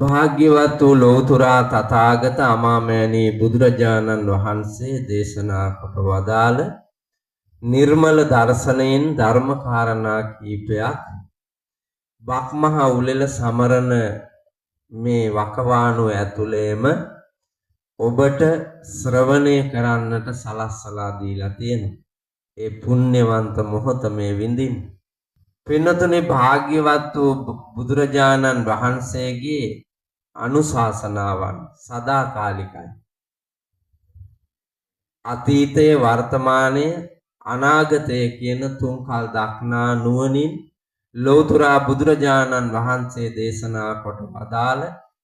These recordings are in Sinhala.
භාග්‍යවත් වූ ලෝතුරා තථාගත අමාමෑණී බුදුරජාණන් වහන්සේ දේශනා කොට වදාළ නිර්මල දර්ශනයෙන් ධර්ම කාරණා කීපයක් බක්මහා උලෙල සමරන මේ වකවානු ඇතුළේම ඔබට ශ්‍රවණය කරන්නට සලස්සලා දීලා තියෙනවා. ඒ පුණ්‍යවන්ත මොහොත මේ විඳින්න. පින්නතුනේ භාග්‍යවත් වූ බුදුරජාණන් වහන්සේගේ අනුශාසනාවන් සදාකාලිකයි. අතීතයේ වර්තමානයේ අනාගතයේ කියන තුන් කල් දක්නා නුවණින් ලෝතුරා බුදුරජාණන් වහන්සේ දේශනා කොට වදාළ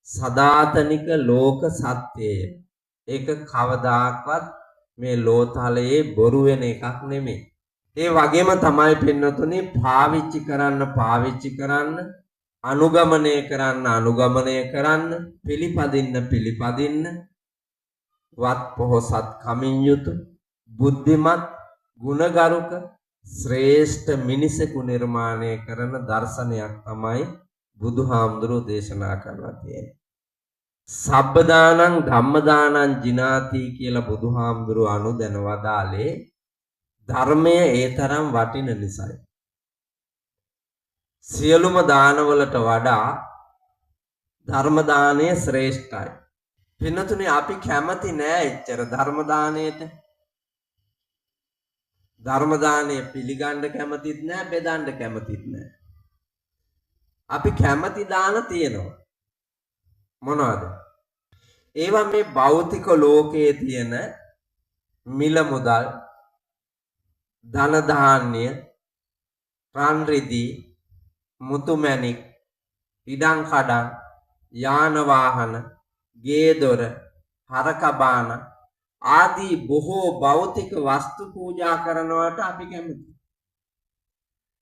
සදාතනික ලෝක සත්‍යය. ඒක කවදාකවත් මේ ලෝතලයේ බොරු වෙන එකක් නෙමෙයි. ඒ වගේම තමයි පින්නතුනේ පාවිච්චි කරන්න අනුගමනය කරන්න පිළිපදින්න වත් පොහොසත් කමින් යුතු බුද්ධිමත් ගුණගරුක ශ්‍රේෂ්ඨ මිනිසෙකු නිර්මාණය කරන දර්ශනයක් තමයි බුදුහාමුදුරුවෝ දේශනා කරලා තියෙන්නේ. සබ්බදානං ධම්මදානං ජිනාති කියලා බුදුහාමුදුරුවෝ අනුදැන වදාලේ ධර්මය ඒ තරම් වටින නිසායි. සියලුම දානවලට වඩා ධර්ම දානය ශ්‍රේෂ්ඨයි. පින්නතුනේ අපි කැමති නෑ එච්චර ධර්ම දානයට. ධර්ම දානය පිළිගන්න කැමතිත් නෑ, බෙදන්න කැමතිත් නෑ. අපි කැමති දාන තියෙනවා. මොනවද? ඒවා මේ භෞතික ලෝකයේ තියෙන මිල මුදල්, ධන ධාන්‍ය, රන් රිදී, මුතුමැණික්, ඉඩම් කඩම්, යාන වාහන, ගේ දොර, හරක බාන ආදී බොහෝ භෞතික වස්තු පූජා කරනවට අපි කැමතියි.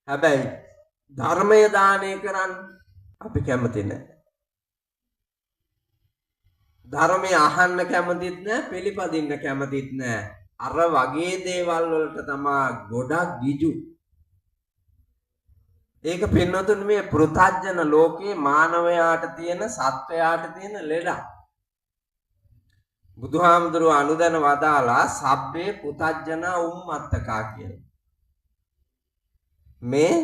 හැබැයි ධර්මය දානය කරන්න අපි කැමති නැහැ. ධර්මය අහන්න කැමතිත් නැහැ, පිළිපදින්න කැමතිත් නැහැ. අර වගේ දේවල් වලට තමයි ගොඩක් ගිජු. ඒක පින්නතුන් මේ පෘථජන ලෝකේ මානවයාට තියෙන සත්වයාට තියෙන ලෙඩක්. බුදුහාමුදුරුවෝ අනුදැන වදාලා සබ්බේ පුතජන උම්මත්තකා කියලා. මේ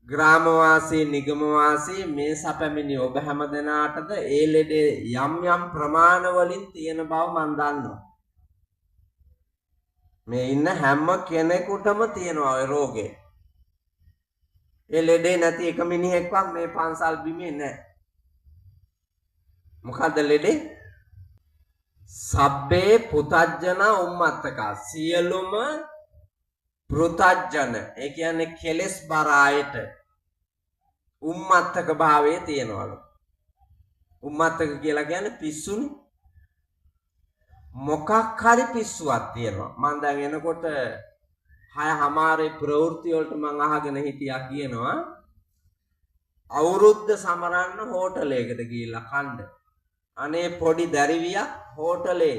ග්‍රාමවාසී නිගමවාසී මේ සැපමිනි ඔබ හැම දෙනාටද ඒ ලෙඩේ යම් ප්‍රමාණ වලින් තියෙන බව මම දන්නවා. මේ ඉන්න හැම කෙනෙකුටම තියෙනවා ඒ රෝගේ. ඒ ලෙඩේ නැති එක මිනිහෙක්වත් මේ පන්සල් බිමේ නැහැ. මොකද්ද ලෙඩේ? සබ්බේ පුතජන උම්මත්තකා. සියලුම පෘතජන, ඒ කියන්නේ කෙලස් බර අයට උම්මත්තක භාවයේ තියනවලු. උම්මත්තක කියලා කියන්නේ පිස්සුනේ. මොකක් හරි පිස්සුවක් තියෙනවා. මම දැන් එනකොට 6:00 ප්‍රවෘත්ති වලට මම අහගෙන හිටියා කියනවා අවුරුද්ද සමරන්න හෝටලයකට ගිහිල්ලා කන්න. අනේ පොඩි දැරිවියක් හෝටලේ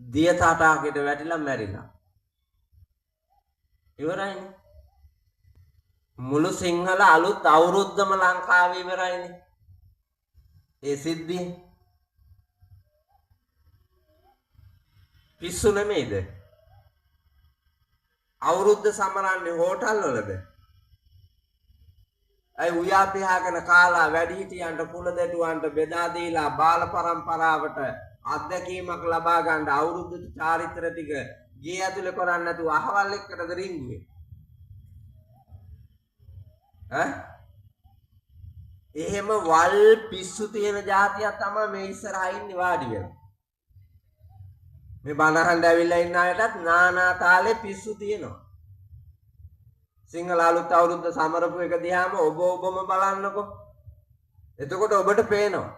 දිය තාටාකට වැටිලා මැරිලා. ඉවරයිනේ. මුළු සිංහල අලුත් අවුරුද්දම ලංකාවේ ඉවරයිනේ. ඒ සිද්ධිය පිස්සු නෙමෙයිද? අවුරුද්ද සමරන්නේ හෝටල් වලද? අය උයා පියාගෙන කාලා වැඩිහිටියන්ට කුල දෙටුවන්ට බෙදා දීලා බාල පරම්පරාවට අත්දැකීමක් ලබා ගන්න අවුරුද්ද චාරිත්‍ර ටික ගේ ඇතුලේ කරන්නේ නැතුව අහවල් එක්කටද රිංගුවේ? එහෙම වල් පිස්සු තියෙන જાතියක් තමයි මේ ඉස්සරහා ඉන්නේ වාඩි වෙලා. මේ බණහඬ ඇවිල්ලා ඉන්න අයටත් නානා තාලේ පිස්සු තියෙනවා. සිංහල අලුත් අවුරුද්ද සමරපු එක දිහාම ඔබම බලන්නකො. එතකොට ඔබට පේනවා